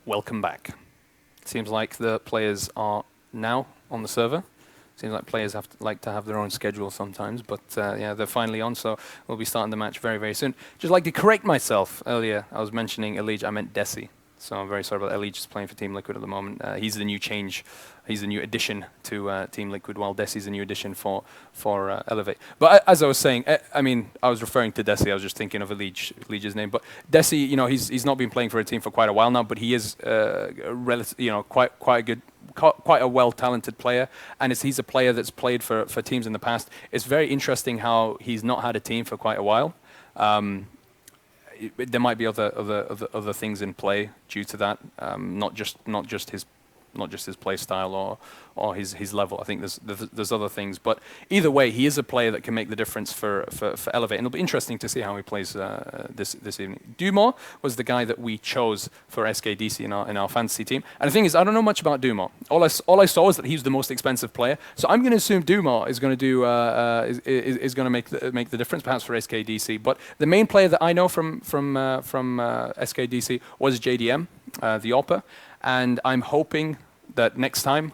welcome back. Seems like the players are now on the server. Seems like players like to have their own schedule sometimes, but yeah, they're finally on, so we'll be starting the match very, very soon. Just like to correct myself earlier, I was mentioning Elige, I meant Desi. So I'm very sorry about Elige just playing for Team Liquid at the moment. He's the new change. He's the new addition to Team Liquid, while Desi's a new addition for eLevate. But as I was saying, I mean, I was referring to Desi. I was just thinking of Elige's name. But Desi, you know, he's not been playing for a team for quite a while now, but he is, quite a well-talented player, and he's a player that's played for teams in the past. It's very interesting how he's not had a team for quite a while. There might be other things in play due to that, not just his play style or his level. I think there's other things, but either way, he is a player that can make the difference for eLevate, and it'll be interesting to see how he plays this evening. Dumont was the guy that we chose for SKDC in our fantasy team, and the thing is, I don't know much about Dumont. All I saw was that he's the most expensive player, so I'm going to assume Dumont is going to do is going to make the difference, perhaps for SKDC. But the main player that I know from SKDC was JDM, the AWPer. And I'm hoping that next time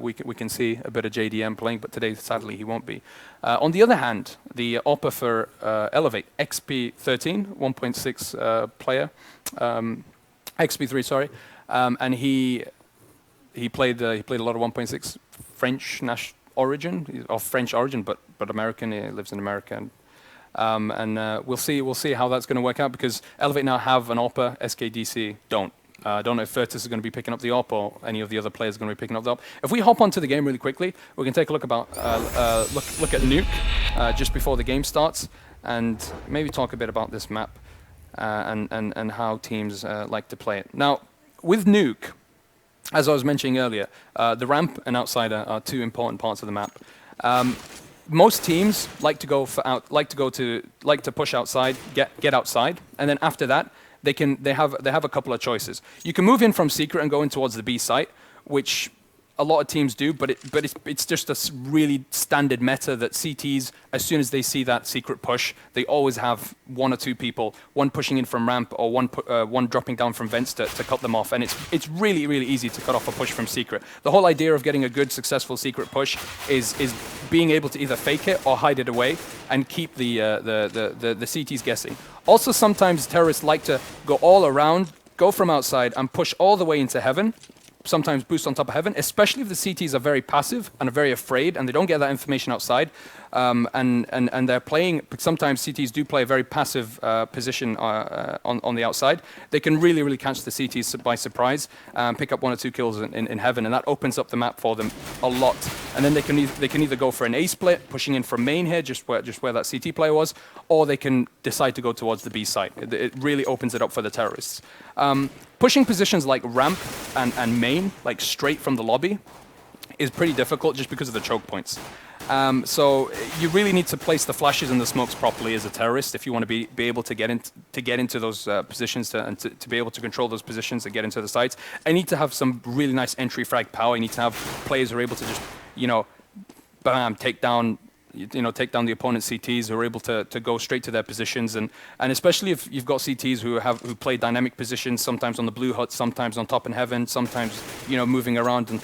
we can see a bit of JDM playing, but today, sadly, he won't be. On the other hand, the AWPer for eLevate, Xp3, 1.6 player, Xp3, sorry, and he played a lot of 1.6 French origin, he's of French origin, but American. He lives in America. And we'll see how that's going to work out, because eLevate now have an AWPer, SKDC don't. I don't know if Virtus is going to be picking up the AWP or any of the other players are going to be picking up the AWP. If we hop onto the game really quickly, we can take a look look at Nuke just before the game starts, and maybe talk a bit about this map and how teams like to play it. Now, with Nuke, as I was mentioning earlier, the ramp and outsider are two important parts of the map. Most teams like to push outside, get outside, and then after that, they have a couple of choices. You can move in from secret and go in towards the B site, which a lot of teams do, but it's just a really standard meta that CTs, as soon as they see that secret push, they always have one or two people, one pushing in from ramp or one dropping down from vents to cut them off, and it's really, really easy to cut off a push from secret. The whole idea of getting a good, successful secret push is being able to either fake it or hide it away and keep the CTs guessing. Also, sometimes terrorists like to go all around, go from outside, and push all the way into heaven. Sometimes boost on top of heaven, especially if the CTs are very passive and are very afraid and they don't get that information outside. And they're playing, sometimes CTs do play a very passive position on the outside. They can really, really catch the CTs by surprise and pick up one or two kills in heaven, and that opens up the map for them a lot. And then they can either go for an A split, pushing in from main here, just where that CT player was, or they can decide to go towards the B site. It really opens it up for the terrorists. Pushing positions like ramp and main, like straight from the lobby, is pretty difficult just because of the choke points. So you really need to place the flashes and the smokes properly as a terrorist if you want to be able to get into those positions and to be able to control those positions and get into the sites. I need to have some really nice entry frag power. You need to have players who are able to just, bam, take down the opponent's CTs, who are able to go straight to their positions, and especially if you've got CTs who play dynamic positions, sometimes on the blue hut, sometimes on top in heaven, sometimes moving around and,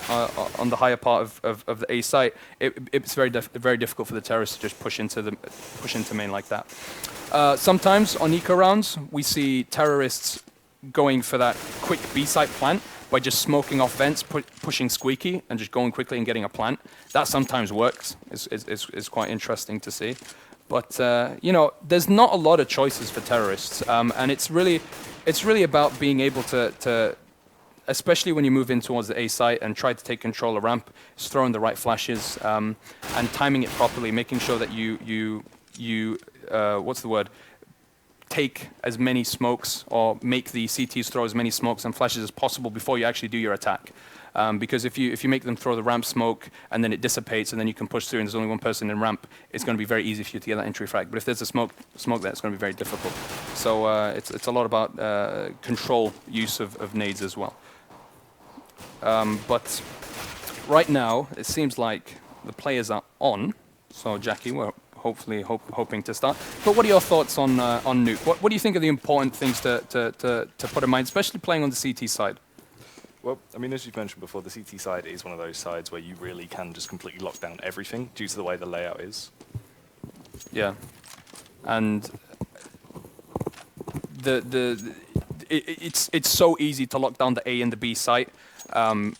on the higher part of the A site. It's very difficult for the terrorists to just push into main like that. Sometimes on eco rounds, we see terrorists going for that quick B site plant by just smoking off vents, pushing squeaky, and just going quickly and getting a plant. That sometimes works. It's quite interesting to see. But there's not a lot of choices for terrorists, and it's really about being able to, especially when you move in towards the A site and try to take control of ramp, is throwing the right flashes and timing it properly, making sure that you take as many smokes or make the CTs throw as many smokes and flashes as possible before you actually do your attack. Because if you make them throw the ramp smoke and then it dissipates and then you can push through and there's only one person in ramp, it's going to be very easy for you to get that entry frag. But if there's a smoke there, it's going to be very difficult. So it's a lot about control use of nades as well. But right now, it seems like the players are on. So Jackie, we're hopefully hoping to start. But what are your thoughts on Nuke? What do you think are the important things to put in mind, especially playing on the CT side? Well, I mean, as you've mentioned before, the CT side is one of those sides where you really can just completely lock down everything due to the way the layout is. Yeah, and it's so easy to lock down the A and the B site. You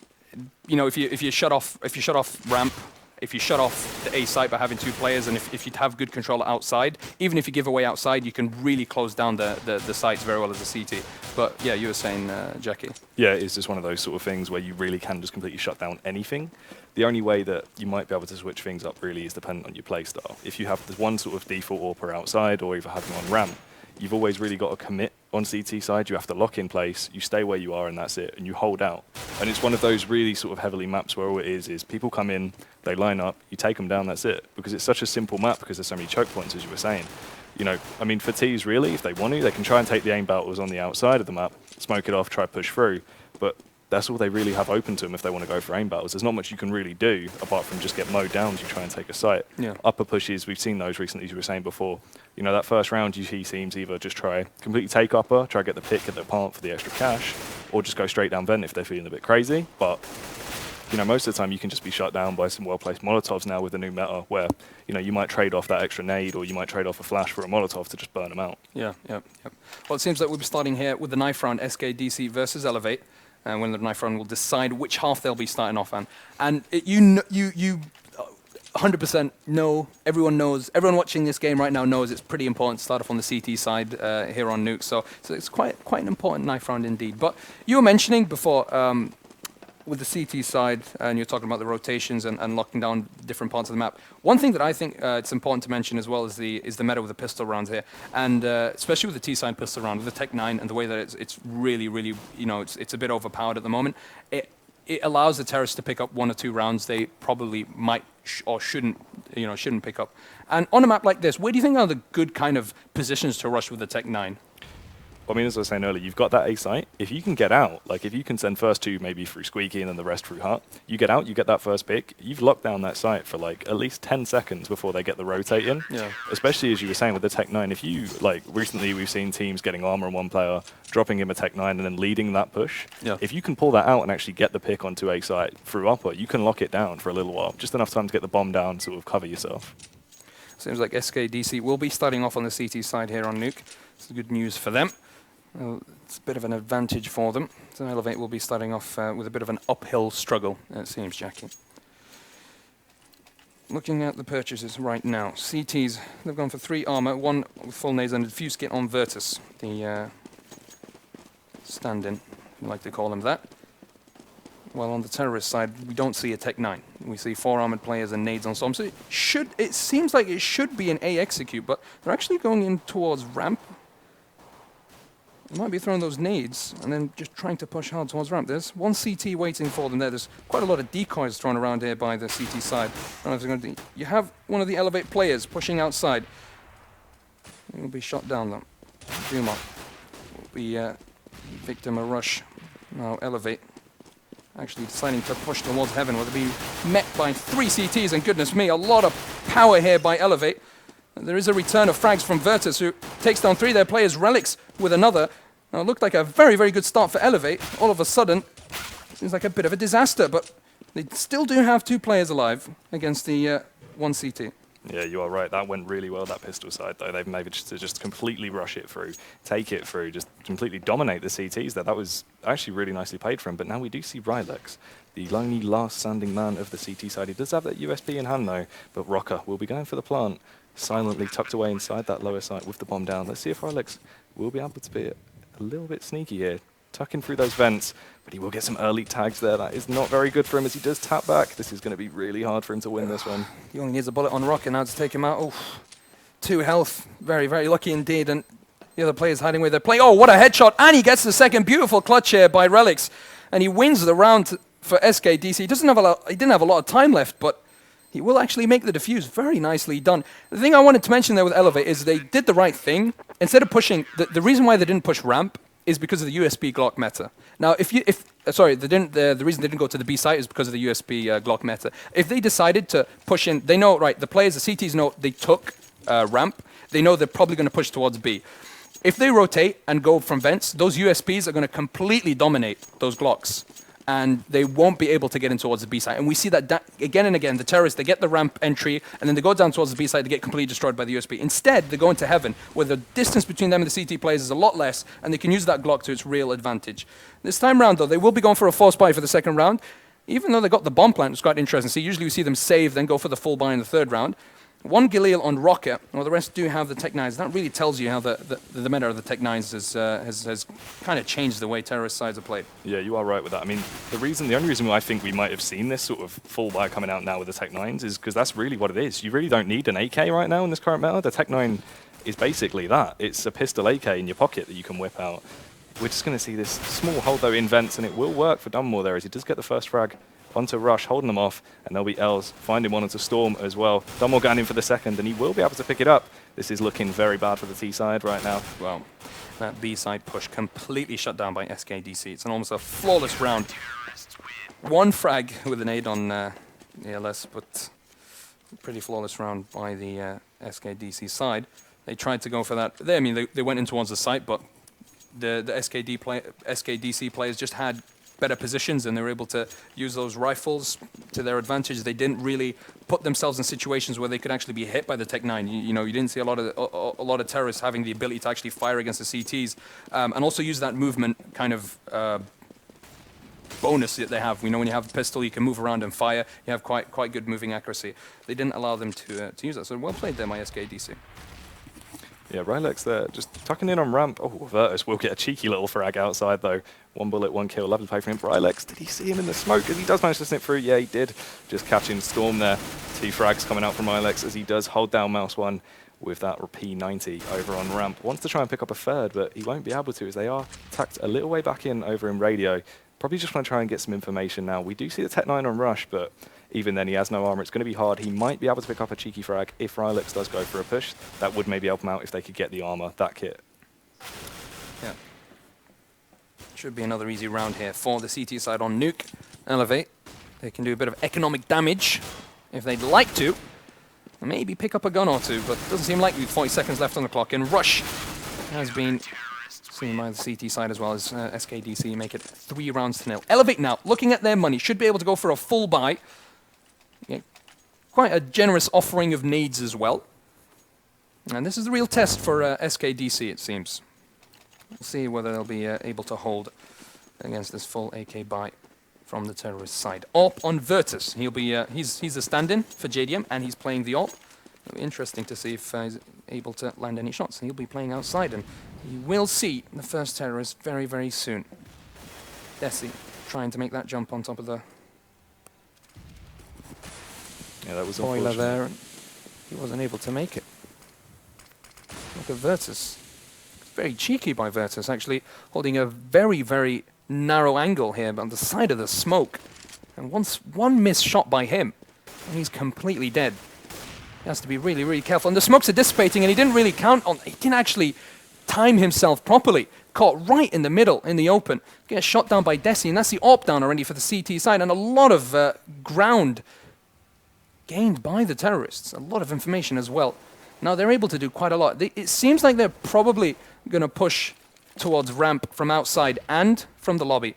know, if you shut off ramp, if you shut off the A site by having 2 players, and if you have good control outside, even if you give away outside, you can really close down the sites very well as a CT. But yeah, you were saying, Jackie. Yeah, it's just one of those sort of things where you really can just completely shut down anything. The only way that you might be able to switch things up really is dependent on your playstyle. If you have this one sort of default AWPer outside or either having on ramp, you've always really got to commit on CT side. You have to lock in place, you stay where you are and that's it, and you hold out. And it's one of those really sort of heavily maps where all it is people come in, they line up, you take them down, that's it. Because it's such a simple map because there's so many choke points, as you were saying. You know, I mean, for T's really, if they want to, they can try and take the aim battles on the outside of the map, smoke it off, try to push through. But that's all they really have open to them if they want to go for aim battles. There's not much you can really do apart from just get mowed down as you try and take a site. Yeah. Upper pushes, we've seen those recently, as you were saying before. You know, that first round you see teams either just try completely take upper, try to get the pick at the plant for the extra cash, or just go straight down vent if they're feeling a bit crazy. But you know, most of the time you can just be shut down by some well-placed Molotovs now with the new meta where, you know, you might trade off that extra nade or you might trade off a flash for a Molotov to just burn them out. Yeah. Well, it seems like we'll be starting here with the knife round, SKDC versus eLevate. And when the knife round will decide which half they'll be starting off on. And you 100% know, everyone watching this game right now knows it's pretty important to start off on the CT side here on Nuke. So it's quite an important knife round indeed. But you were mentioning before, with the CT side, and you're talking about the rotations and locking down different parts of the map. One thing that I think it's important to mention as well is the meta with the pistol rounds here, and especially with the T side pistol round, with the Tech 9 and the way that it's really, you know, it's a bit overpowered at the moment. It allows the terrorists to pick up 1 or 2 rounds they probably might or shouldn't pick up. And on a map like this, where do you think are the good kind of positions to rush with the Tech 9? I mean, as I was saying earlier, you've got that A site. If you can get out, like if you can send first 2 maybe through Squeaky and then the rest through Hut, you get out, you get that first pick, you've locked down that site for like at least 10 seconds before they get the rotate in. Yeah. Especially as you were saying with the Tech 9, if you, like recently we've seen teams getting armor on one player, dropping him a Tech 9 and then leading that push. Yeah. If you can pull that out and actually get the pick onto A site through upper, you can lock it down for a little while. Just enough time to get the bomb down, sort of cover yourself. Seems like SKDC will be starting off on the CT side here on Nuke. It's good news for them. It's a bit of an advantage for them. So eLevate will be starting off with a bit of an uphill struggle, it seems, Jackie. Looking at the purchases right now, CTs, they've gone for 3 armor, 1 with full nades and a diffuse kit on Virtus, the stand-in, we like to call him that. While on the terrorist side, we don't see a Tech 9. We see 4 armored players and nades on Storm. So it seems like it should be an A execute, but they're actually going in towards ramp. They might be throwing those nades and then just trying to push hard towards ramp. There's 1 CT waiting for them there. There's quite a lot of decoys thrown around here by the CT side. I don't know if they're going to you have one of the eLevate players pushing outside. He will be shot down though. Duma will be victim of rush. Now eLevate actually deciding to push towards heaven. Will be met by 3 CTs, and goodness me, a lot of power here by eLevate. There is a return of frags from Virtus, who takes down 3 of their players. Relyks with another. Now, it looked like a very, very good start for eLevate. All of a sudden, seems like a bit of a disaster, but they still do have 2 players alive against the 1 CT. Yeah, you are right. That went really well, that pistol side, though. They've managed to just completely rush it through, take it through, just completely dominate the CTs there. That was actually really nicely played for him. But now we do see Relyks, the lonely last standing man of the CT side. He does have that USP in hand, though. But Roca will be going for the plant, silently tucked away inside that lower site with the bomb down. Let's see if Relyks will be able to be a little bit sneaky here, tucking through those vents. But he will get some early tags there. That is not very good for him as he does tap back. This is going to be really hard for him to win this one. He only needs a bullet on Roca now to take him out. Oof. 2 health. Very, very lucky indeed. And the other players hiding where they're playing. Oh, what a headshot. And he gets the second beautiful clutch here by Relyks. And he wins the round for SKDC. He didn't have a lot of time left, but he will actually make the defuse. Very nicely done. The thing I wanted to mention there with eLevate is they did the right thing. Instead of pushing, the reason why they didn't push ramp is because of the USB Glock meta. Now, the reason they didn't go to the B site is because of the USB Glock meta. If they decided to push in, they know, right, the players, the CTs know they took ramp. They know they're probably going to push towards B. If they rotate and go from vents, those USBs are going to completely dominate those Glocks. and they won't be able to get in towards the B side. And we see that again and again. The terrorists, they get the ramp entry, and then they go down towards the B side to get completely destroyed by the USB. Instead, they go into heaven, where the distance between them and the CT players is a lot less, and they can use that Glock to its real advantage. This time round, though, they will be going for a force buy for the second round. Even though they got the bomb plant, it's quite interesting. See, usually we see them save, then go for the full buy in the third round. One Galil on Rocket, while the rest do have the Tech 9s. That really tells you how the meta of the Tech 9s has kind of changed the way terrorist sides are played. Yeah, you are right with that. I mean, the only reason why I think we might have seen this sort of full buy coming out now with the Tech 9s is because that's really what it is. You really don't need an AK right now in this current meta. The Tech 9 is basically that. It's a pistol AK in your pocket that you can whip out. We're just going to see this small hold, though, in vents, and it will work for Dunmore there as he does get the first frag onto Rush, holding them off, and there'll be Els finding one onto Storm as well. Dunmore going in for the second, and he will be able to pick it up. This is looking very bad for the T side right now. Well, that B side push completely shut down by SKDC. It's almost a flawless round. One frag with an aid on Ellis, but pretty flawless round by the SKDC side. They tried to go for that. They went in towards the site, but the SKDC players just had better positions, and they were able to use those rifles to their advantage. They didn't really put themselves in situations where they could actually be hit by the Tech 9. You didn't see a lot of terrorists having the ability to actually fire against the CTs, and also use that movement kind of bonus that they have. When you have a pistol, you can move around and fire. You have quite good moving accuracy. They didn't allow them to use that. So well played there, my SKDC. Yeah, Relyks there, just tucking in on ramp. Oh, Virtus will get a cheeky little frag outside, though. 1 bullet, 1 kill, lovely play for him. Relyks, did he see him in the smoke? As he does manage to snip through, yeah, he did. Just catching Storm there. 2 frags coming out from Relyks as he does hold down Mouse 1 with that P90 over on ramp. Wants to try and pick up a third, but he won't be able to as they are tucked a little way back in over in radio. Probably just want to try and get some information now. We do see the Tech 9 on Rush, but even then he has no armor. It's going to be hard. He might be able to pick up a cheeky frag if Relyks does go for a push. That would maybe help him out if they could get the armor, that kit. Yeah. Should be another easy round here for the CT side on Nuke. eLevate. They can do a bit of economic damage if they'd like to. Maybe pick up a gun or two, but it doesn't seem likely with 40 seconds left on the clock. And Rush has been seen by the CT side as well as SKDC make it 3 rounds to 0. eLevate now, looking at their money, should be able to go for a full buy. Yeah, quite a generous offering of nades as well. And this is the real test for SKDC, it seems. We'll see whether they'll be able to hold against this full AK buy from the terrorist side. AWP on Virtus. He'll be he's a stand-in for JDM, and he's playing the AWP. It'll be interesting to see if he's able to land any shots. He'll be playing outside, and you will see the first terrorist very, very soon. Desi trying to make that jump on top of the That was boiler there, and he wasn't able to make it. Look at Virtus. Very cheeky by Virtus, actually holding a very, very narrow angle here on the side of the smoke. And one missed shot by him, and he's completely dead. He has to be really, really careful. And the smokes are dissipating, and he didn't really he didn't actually time himself properly. Caught right in the middle, in the open. Gets shot down by Desi, and that's the AWP down already for the CT side. And a lot of ground gained by the terrorists. A lot of information as well. Now they're able to do quite a lot. It seems like they're probably going to push towards ramp from outside and from the lobby,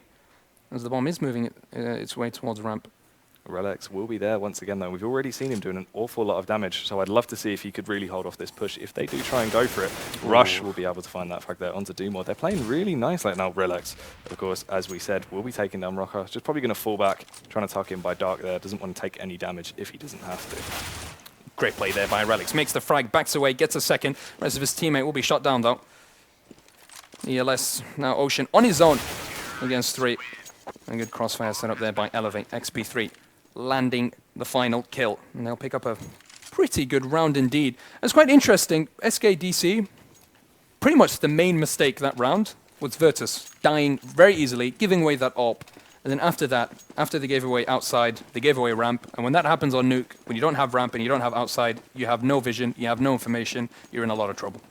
as the bomb is moving its way towards ramp. Relyks will be there once again, though. We've already seen him doing an awful lot of damage, so I'd love to see if he could really hold off this push. If they do try and go for it, Rush will be able to find that frag there onto Dumore. They're playing really nice right now. Relyks, of course, as we said, will be taking down Roca. Just probably going to fall back, trying to tuck in by Dark there. Doesn't want to take any damage if he doesn't have to. Great play there by Relyks. Makes the frag, backs away, gets a second. Rest of his teammate will be shot down, though. ELS, now Ocean on his own against 3. A good crossfire set up there by eLevate. Xp3 landing the final kill. And they'll pick up a pretty good round indeed. It's quite interesting. SKDC, pretty much the main mistake that round was Virtus dying very easily, giving away that AWP. And then after that, after they gave away outside, they gave away ramp. And when that happens on Nuke, when you don't have ramp and you don't have outside, you have no vision, you have no information, you're in a lot of trouble.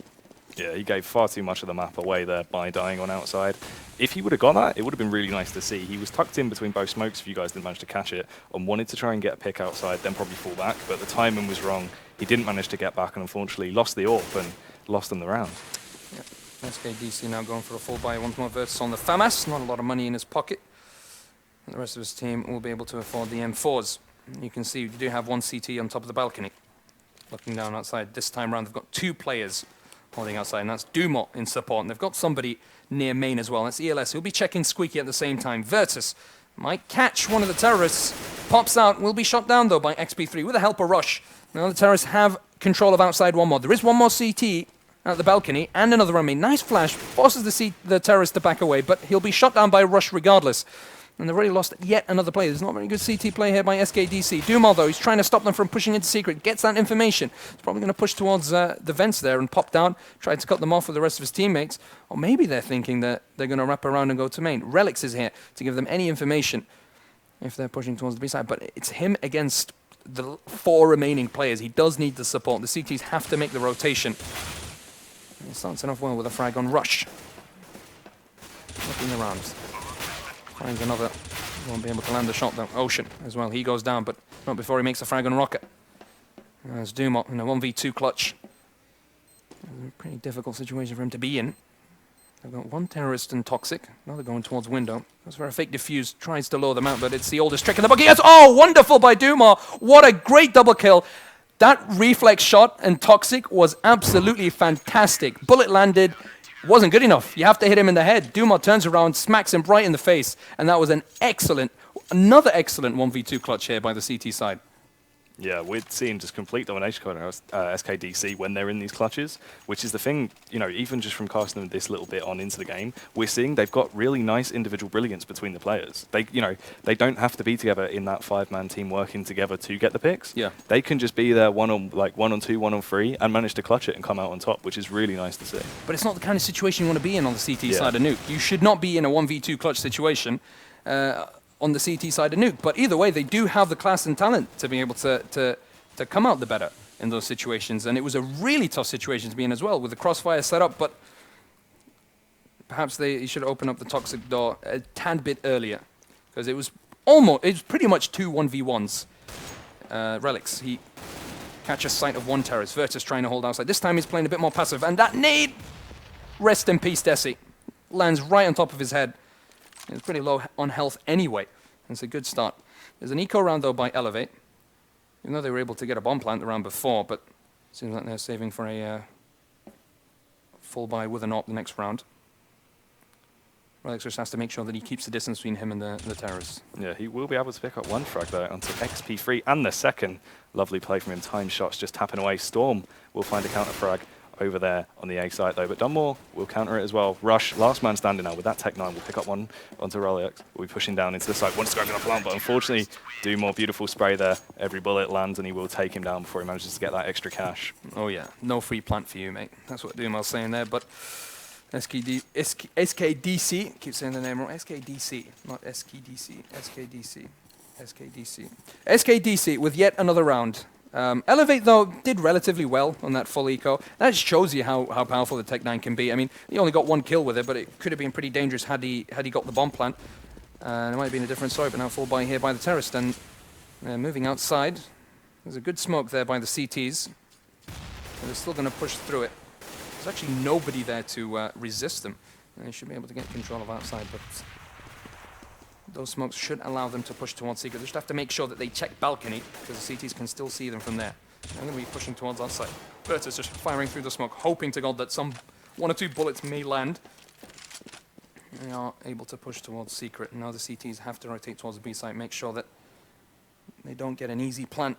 Yeah, he gave far too much of the map away there by dying on outside. If he would have got that, it would have been really nice to see. He was tucked in between both smokes if you guys didn't manage to catch it, and wanted to try and get a pick outside, then probably fall back. But the timing was wrong. He didn't manage to get back, and unfortunately lost the AWP and lost in the round. Yeah. SKDC now going for a full buy once more. Virtus on the FAMAS. Not a lot of money in his pocket. The rest of his team will be able to afford the M4s. You can see we do have one CT on top of the balcony, looking down outside. This time around, they've got 2 players holding outside, and that's Dumont in support. And they've got somebody near main as well. That's ELS. He'll be checking Squeaky at the same time. Virtus might catch one of the terrorists. Pops out. Will be shot down, though, by Xp3 with the help of Rush. Now the terrorists have control of outside one more. There is one more CT at the balcony and another on main. Nice flash. Forces the terrorist to back away, but he'll be shot down by Rush regardless. And they've already lost yet another player. There's not very good CT play here by SKDC. Dumal, though, he's trying to stop them from pushing into secret. Gets that information. He's probably going to push towards the vents there and pop down. Try to cut them off with the rest of his teammates. Or maybe they're thinking that they're going to wrap around and go to main. Relyks is here to give them any information if they're pushing towards the B side. But it's him against the 4 remaining players. He does need the support. The CTs have to make the rotation. And he starts it off well with a frag on Rush. Looking around. Finds another. Won't be able to land the shot though. Ocean as well. He goes down, but not before he makes a frag on Rocket. There's Dumont in a 1v2 clutch. A pretty difficult situation for him to be in. They've got one terrorist and Toxic. Another going towards window. That's where a fake defuse tries to lure them out, but it's the oldest trick in the book. Yes! Oh, wonderful by Dumont. What a great double kill. That reflex shot and Toxic was absolutely fantastic. Bullet landed. Wasn't good enough. You have to hit him in the head. Dumont turns around, smacks him right in the face, and that was another excellent 1v2 clutch here by the CT side. Yeah, we're seeing just complete domination on SKDC when they're in these clutches, which is the thing, you know, even just from casting them this little bit on into the game, we're seeing they've got really nice individual brilliance between the players. They, you know, they don't have to be together in that 5-man team working together to get the picks. Yeah. They can just be there one on 2, 1 on 3, and manage to clutch it and come out on top, which is really nice to see. But it's not the kind of situation you want to be in on the CT side of Nuke. You should not be in a 1v2 clutch situation. On the CT side of Nuke. But either way, they do have the class and talent to be able to come out the better in those situations. And it was a really tough situation to be in as well, with the crossfire set up, but perhaps they should open up the Toxic door a tad bit earlier, because it was pretty much 2 1v1s. Relyks, he catches sight of one terrorist. Virtus trying to hold outside. This time he's playing a bit more passive, and that nade, rest in peace, Desi, lands right on top of his head. It's pretty low on health anyway. It's a good start. There's an eco round, though, by eLevate. Even though they were able to get a bomb plant the round before, but it seems like they're saving for a full buy with an AWP the next round. Relyks just has to make sure that he keeps the distance between him and the terrorists. Yeah, he will be able to pick up one frag there onto Xp3 and the second. Lovely play from him. Time shots just tapping away. Storm will find a counter frag over there on the A site though, but Dunmore will counter it as well. Rush, last man standing now with that Tech 9, will pick up one onto Relyks. We'll be pushing down into the site, wants to go for the plant, but unfortunately, do more beautiful spray there. Every bullet lands and he will take him down before he manages to get that extra cash. Oh yeah, no free plant for you, mate. That's what Dumal's saying there, but SKDC, keep saying the name wrong, SKDC, not SKDC, SKDC, SKDC. SKDC with yet another round. eLevate, though, did relatively well on that full eco. That just shows you how powerful the Tech 9 can be. I mean, he only got 1 kill with it, but it could have been pretty dangerous had he got the bomb plant. It might have been a different story, but now full buy here by the terrorist. And moving outside, there's a good smoke there by the CTs. But they're still going to push through it. There's actually nobody there to resist them. And they should be able to get control of outside, but those smokes should allow them to push towards secret. They just have to make sure that they check balcony, because the CTs can still see them from there. I'm going to be pushing towards outside. Virtus just firing through the smoke, hoping to God that 1 or 2 bullets may land. They are able to push towards secret. Now the CTs have to rotate towards the B site, make sure that they don't get an easy plant.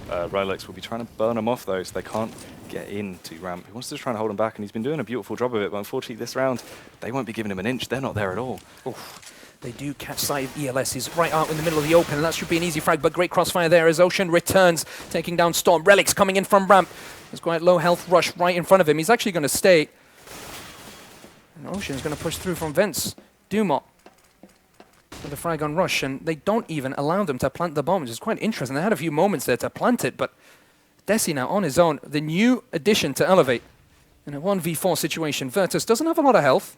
Relyks will be trying to burn them off though, so they can't get into ramp. He wants to try and hold him back, and he's been doing a beautiful job of it, but unfortunately this round, they won't be giving him an inch. They're not there at all. Oof. They do catch sight of ELS. He's right out in the middle of the open, and that should be an easy frag, but great crossfire there as Ocean returns, taking down Storm. Relyks coming in from ramp. There's quite low health Rush right in front of him. He's actually going to stay. And Ocean's going to push through from vents. Dumont with the frag on Rush, and they don't even allow them to plant the bomb, which is quite interesting. They had a few moments there to plant it, but Desi now on his own, the new addition to eLevate in a 1v4 situation. Virtus doesn't have a lot of health.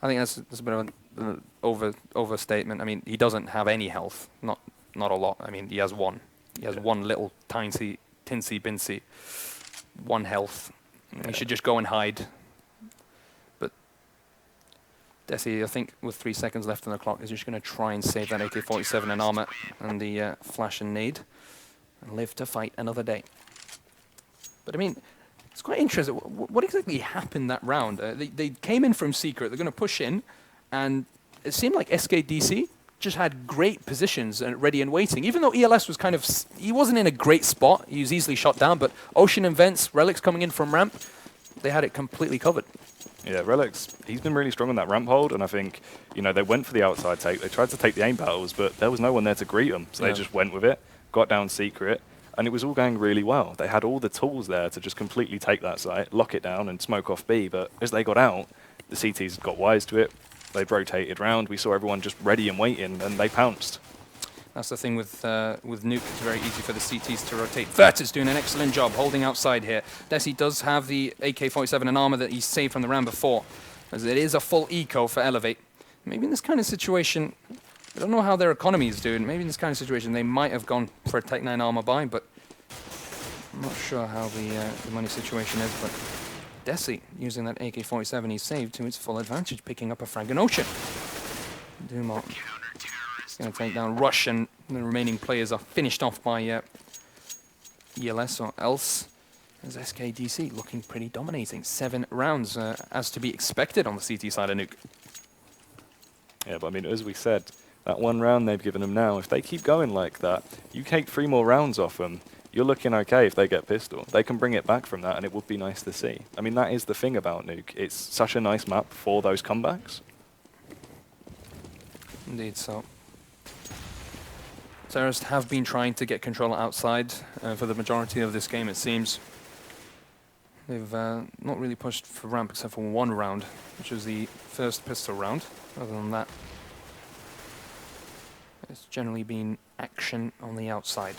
I think that's a bit of an overstatement. I mean, he doesn't have any health, not a lot. I mean, he has 1. He has 1 little tinsy binsy, 1 health. He should just go and hide. But Desi, I think, with 3 seconds left on the clock, is just going to try and save that AK-47 and armor and the flash and nade and live to fight another day. But I mean, it's quite interesting. What exactly happened that round? They came in from secret. They're going to push in, and it seemed like SKDC just had great positions and ready and waiting. Even though ELS was kind of, he wasn't in a great spot. He was easily shot down, but Ocean and Vents, Relyks coming in from ramp, they had it completely covered. Yeah, Relyks, he's been really strong on that ramp hold, and I think, you know, they went for the outside take. They tried to take the aim battles, but there was no one there to greet them, so they just went with it, got down secret, and it was all going really well. They had all the tools there to just completely take that site, lock it down, and smoke off B, but as they got out, the CTs got wise to it. They'd rotated round. We saw everyone just ready and waiting, and they pounced. That's the thing with Nuke. It's very easy for the CTs to rotate. Virtus doing an excellent job holding outside here. Desi does have the AK-47 and armor that he saved from the round before, as it is a full eco for eLevate. Maybe in this kind of situation, I don't know how their economy is doing. Maybe in this kind of situation, they might have gone for a Tech 9 armor buy, but I'm not sure how the money situation is. But Desi, using that AK-47 he saved to its full advantage, picking up a frag in Ocean. Dumont is going to take down Rush, and the remaining players are finished off by ELS or else. As SKDC looking pretty dominating. 7 rounds, as to be expected on the CT side of Nuke. Yeah, but I mean, as we said, that 1 round they've given them now, if they keep going like that, you take 3 more rounds off them, you're looking okay if they get pistol. They can bring it back from that, and it would be nice to see. I mean, that is the thing about Nuke. It's such a nice map for those comebacks. Indeed so. Terrorists have been trying to get control outside for the majority of this game, it seems. They've not really pushed for ramp except for 1 round, which was the first pistol round. Other than that, it's generally been action on the outside.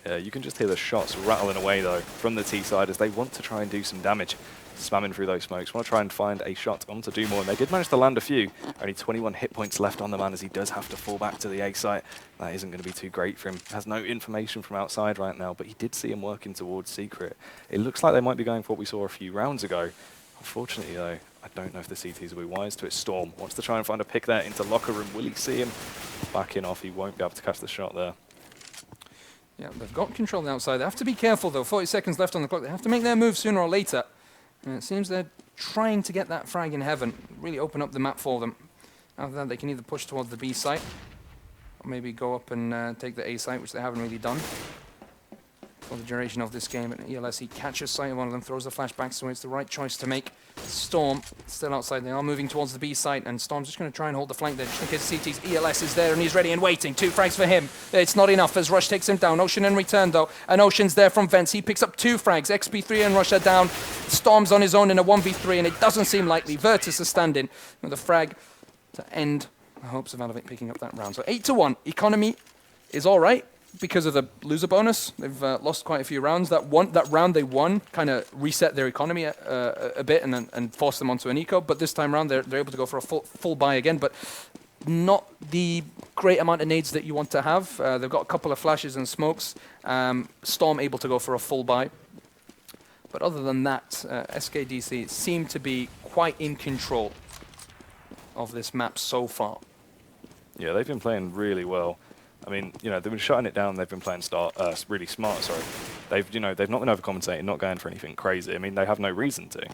Yeah, you can just hear the shots rattling away, though, from the T side as they want to try and do some damage. Spamming through those smokes, want to try and find a shot onto Dumont, and they did manage to land a few. Only 21 hit points left on the man as he does have to fall back to the A site. That isn't going to be too great for him. Has no information from outside right now, but he did see him working towards secret. It looks like they might be going for what we saw a few rounds ago. Unfortunately, though, I don't know if the CTs will be wise to it. Storm wants to try and find a pick there into locker room. Will he see him? Backing off, he won't be able to catch the shot there. Yeah, they've got control on the outside. They have to be careful, though. 40 seconds left on the clock. They have to make their move sooner or later. And it seems they're trying to get that frag in heaven, really open up the map for them. After that, they can either push towards the B site, or maybe go up and take the A site, which they haven't really done for the duration of this game. And ELS, he catches sight of one of them, throws the flashback, so it's the right choice to make. Storm still outside. They are moving towards the B site, and Storm's just going to try and hold the flank there, just in case CT's ELS is there, and he's ready and waiting. 2 frags for him. It's not enough as Rush takes him down. Ocean in return, though, and Ocean's there from Vents. He picks up 2 frags. Xp3 and Rush are down. Storm's on his own in a 1v3, and it doesn't seem likely. Virtus is standing with a frag to end the hopes of eLevate picking up that round. So 8-1. Economy is all right because of the loser bonus. They've lost quite a few rounds. That round they won kind of reset their economy a bit and forced them onto an eco. But this time around, they're able to go for a full buy again. But not the great amount of nades that you want to have. They've got a couple of flashes and smokes. Storm able to go for a full buy. But other than that, SKDC seem to be quite in control of this map so far. Yeah, they've been playing really well. I mean, you know, they've been shutting it down. They've been playing really smart. Sorry, they've not been overcompensating, not going for anything crazy. I mean, they have no reason to.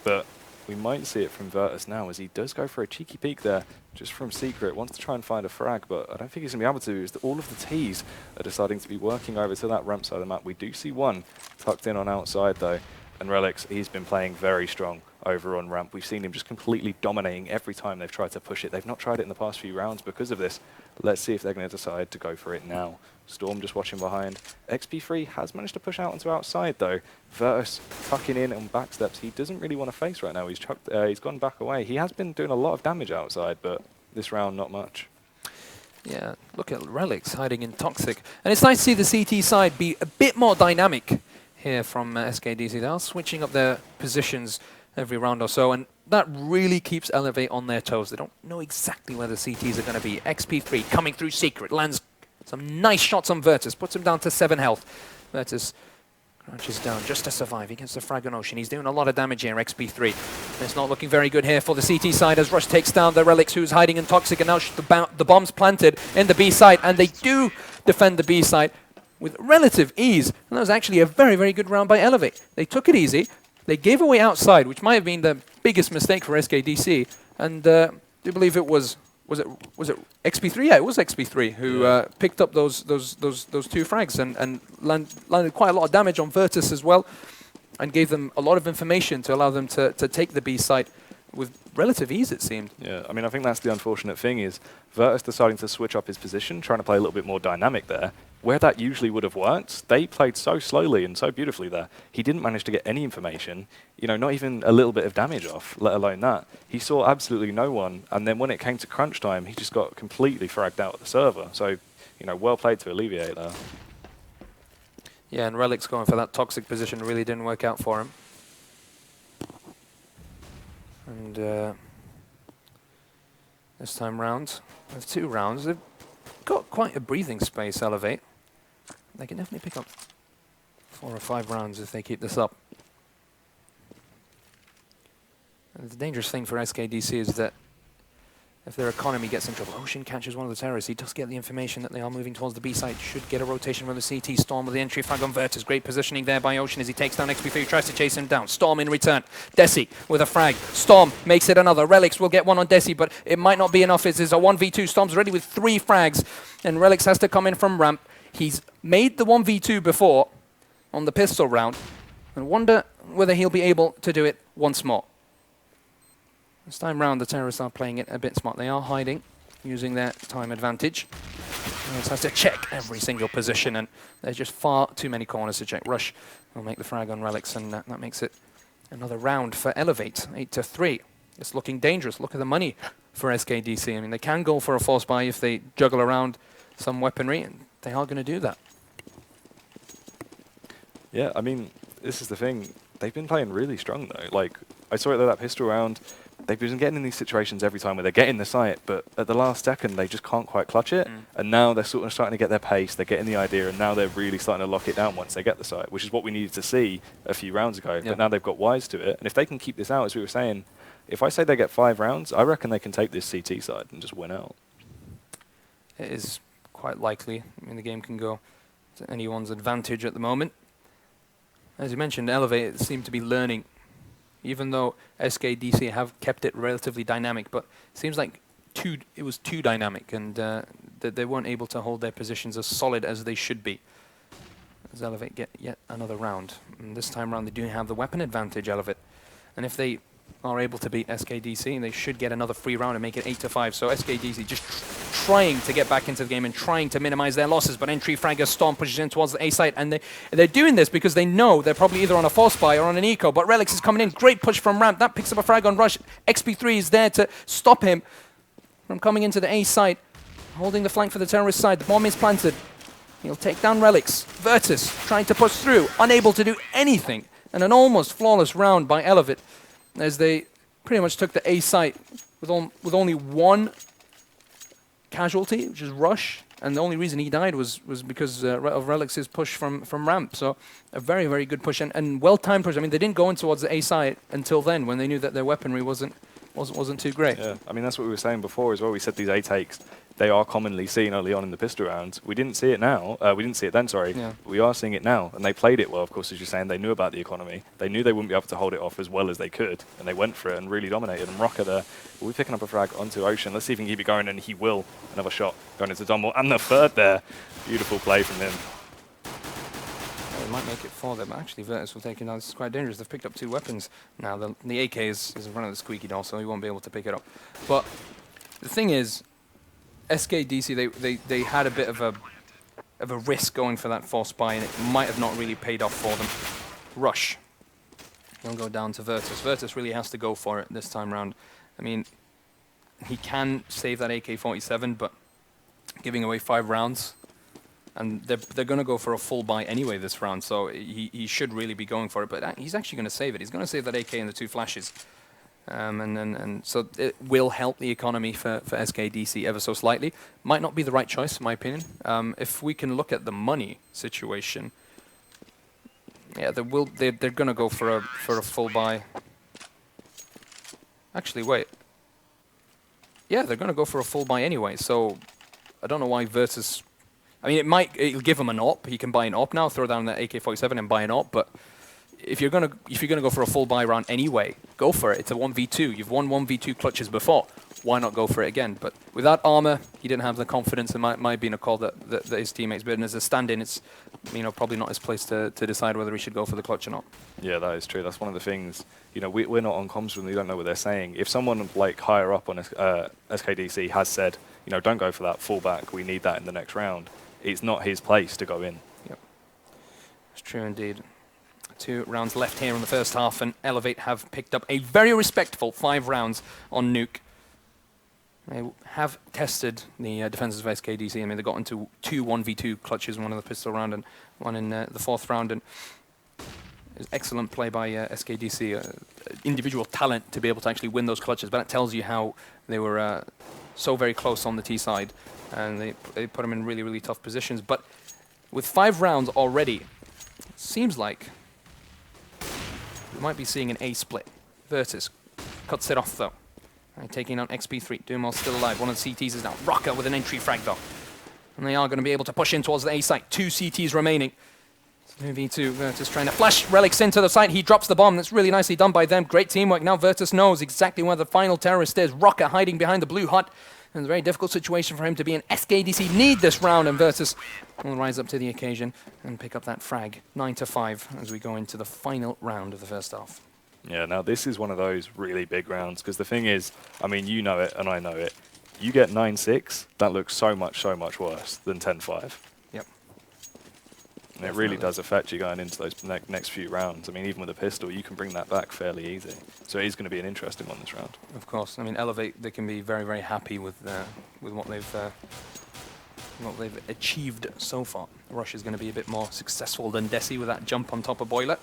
But we might see it from Virtus now as he does go for a cheeky peek there, just from secret. Wants to try and find a frag, but I don't think he's gonna be able to. As all of the T's are deciding to be working over to that ramp side of the map. We do see one tucked in on outside though, and Relyks, he's been playing very strong over on ramp. We've seen him just completely dominating every time they've tried to push it. They've not tried it in the past few rounds because of this. Let's see if they're going to decide to go for it now. Storm just watching behind. Xp3 has managed to push out onto outside though. Virtus tucking in on back steps. He doesn't really want to face right now. He's gone back away. He has been doing a lot of damage outside, but this round not much. Yeah, look at Relyks hiding in Toxic. And it's nice to see the CT side be a bit more dynamic here from SKDC. They are switching up their positions every round or so, and that really keeps eLevate on their toes. They don't know exactly where the CTs are going to be. Xp3 coming through secret, lands some nice shots on Virtus, puts him down to 7 health. Virtus Branches down just to survive. He gets the frag on Ocean. He's doing a lot of damage here, Xp3. It's not looking very good here for the CT side as Rush takes down the Relyks, who's hiding in Toxic, and now the bomb's planted in the B side, and they do defend the B side with relative ease. And that was actually a very, very good round by eLevate. They took it easy. They gave away outside, which might have been the biggest mistake for SKDC. And I do believe it was it Xp3? Yeah, it was Xp3 who picked up those 2 frags and landed quite a lot of damage on Virtus as well, and gave them a lot of information to allow them to take the B site with relative ease, it seemed. Yeah, I mean, I think that's the unfortunate thing is Virtus deciding to switch up his position, trying to play a little bit more dynamic there. Where that usually would have worked, they played so slowly and so beautifully there. He didn't manage to get any information, not even a little bit of damage off, let alone that. He saw absolutely no one, and then when it came to crunch time, he just got completely fragged out at the server. So, well played to alleviate there. Yeah, and Relyks going for that toxic position really didn't work out for him. And this time round, with 2 rounds, they've got quite a breathing space, eLevate. They can definitely pick up 4 or 5 rounds if they keep this up. And the dangerous thing for SKDC is that if their economy gets in trouble, Ocean catches one of the terrorists. He does get the information that they are moving towards the B side. Should get a rotation from the CT. Storm with the entry frag on Virtus. Great positioning there by Ocean as he takes down Xp3, tries to chase him down. Storm in return. Desi with a frag. Storm makes it another. Relyks will get one on Desi, but it might not be enough. It is a 1v2. Storm's ready with 3 frags, and Relyks has to come in from ramp. He's made the 1v2 before on the pistol round, and wonder whether he'll be able to do it once more. This time round, the terrorists are playing it a bit smart. They are hiding, using their time advantage. Relyks has to check every single position, and there's just far too many corners to check. Rush will make the frag on Relyks, and that makes it another round for eLevate, 8-3. It's looking dangerous. Look at the money for SKDC. I mean, they can go for a force buy if they juggle around some weaponry, and they are going to do that. Yeah, I mean, this is the thing. They've been playing really strong, though. Like, I saw it there, that pistol round. They've been getting in these situations every time where they're getting the site, but at the last second, they just can't quite clutch it. And now they're sort of starting to get their pace, they're getting the idea, and now they're really starting to lock it down once they get the site, which is what we needed to see a few rounds ago. Yeah. But now they've got wise to it. And if they can keep this out, as we were saying, if I say they get 5 rounds, I reckon they can take this CT side and just win out. It is quite likely. I mean, the game can go to anyone's advantage at the moment. As you mentioned, eLevate seem to be learning, even though SKDC have kept it relatively dynamic, but it seems like it was too dynamic, and that they weren't able to hold their positions as solid as they should be. As eLevate get yet another round. And this time around, they do have the weapon advantage, eLevate. And if they are able to beat SKDC, they should get another free round and make it 8-5. So SKDC just trying to get back into the game and trying to minimize their losses, but entry fragger Storm pushes in towards the A site, and they're doing this because they know they're probably either on a force buy or on an eco, but Relyks is coming in, great push from ramp, that picks up a frag on Rush. Xp3 is there to stop him from coming into the A site, holding the flank for the terrorist side. The bomb is planted. He'll take down Relyks. Virtus trying to push through, unable to do anything, and an almost flawless round by eLevate, as they pretty much took the A site with only 1 casualty, which is Rush, and the only reason he died was because of Relyks' push from ramp. So a very, very good push, and well-timed push. I mean, they didn't go in towards the A site until then, when they knew that their weaponry wasn't too great. Yeah, I mean, that's what we were saying before as well. We said these A takes, they are commonly seen early on in the pistol rounds. We didn't see it now. We didn't see it then, sorry. Yeah. We are seeing it now, and they played it well, of course, as you're saying. They knew about the economy. They knew they wouldn't be able to hold it off as well as they could, and they went for it and really dominated. And roca there will be picking up a frag onto Ocean. Let's see if he can keep it going, and he will. Another shot going into Dumble, and the third there. Beautiful play from him. They might make it for them. Actually, Virtus will take it now. This is quite dangerous. They've picked up 2 weapons now. The AK is in front of the squeaky doll, so he won't be able to pick it up. But the thing is, SKDC, they had a bit of a risk going for that force buy, and it might have not really paid off for them. Rush. He'll go down to Virtus. Virtus really has to go for it this time round. I mean, he can save that AK-47, but giving away 5 rounds, and they're going to go for a full buy anyway this round, so he should really be going for it. But he's actually going to save it. He's going to save that AK and the 2 flashes. And so it will help the economy for SKDC ever so slightly. Might not be the right choice, in my opinion. If we can look at the money situation, Yeah, they're going to go for a full buy. Actually, wait. Yeah, they're going to go for a full buy anyway, so I don't know why Virtus... I mean, it'll give him an op. He can buy an op now, throw down the AK-47 and buy an op, but if you're gonna go for a full buy round anyway, go for it. It's a 1v2. You've won 1v2 clutches before. Why not go for it again? But without armor, he didn't have the confidence. It might have been a call that his teammates did. And as a stand-in, it's probably not his place to decide whether he should go for the clutch or not. Yeah, that is true. That's one of the things. We're not on comms with them. We don't know what they're saying. If someone like higher up on SKDC has said, don't go for that fullback, we need that in the next round, it's not his place to go in. Yep, it's true indeed. 2 rounds left here in the first half, and eLevate have picked up a very respectful 5 rounds on Nuke. They have tested the defenses of SKDC. I mean, they got into 2 1v2 clutches, one in the pistol round and one in the 4th round. And it was excellent play by SKDC. Individual talent to be able to actually win those clutches, but that tells you how they were so very close on the T side, and they put them in really, really tough positions. But with 5 rounds already, it seems like we might be seeing an A split. Virtus cuts it off though. Taking out Xp3. Dumo still alive. One of the CTs is now roca with an entry frag though. And they are going to be able to push in towards the A site. 2 CTs remaining. 2v2. Virtus trying to flash Relyks into the site. He drops the bomb. That's really nicely done by them. Great teamwork. Now Virtus knows exactly where the final terrorist is. Roca hiding behind the blue hut. And it's a very difficult situation for him to be in. SKDC need this round, and Virtus will rise up to the occasion and pick up that frag. 9-5 as we go into the final round of the first half. Yeah, now this is one of those really big rounds, because the thing is, I mean, you know it and I know it. You get 9-6, that looks so much worse than 10-5. Yep. And it really does affect you going into those next few rounds. I mean, even with a pistol, you can bring that back fairly easy. So it is going to be an interesting one this round. Of course. I mean, eLevate, they can be very, very happy with what they've achieved so far. Rush is going to be a bit more successful than desi with that jump on top of Boiler.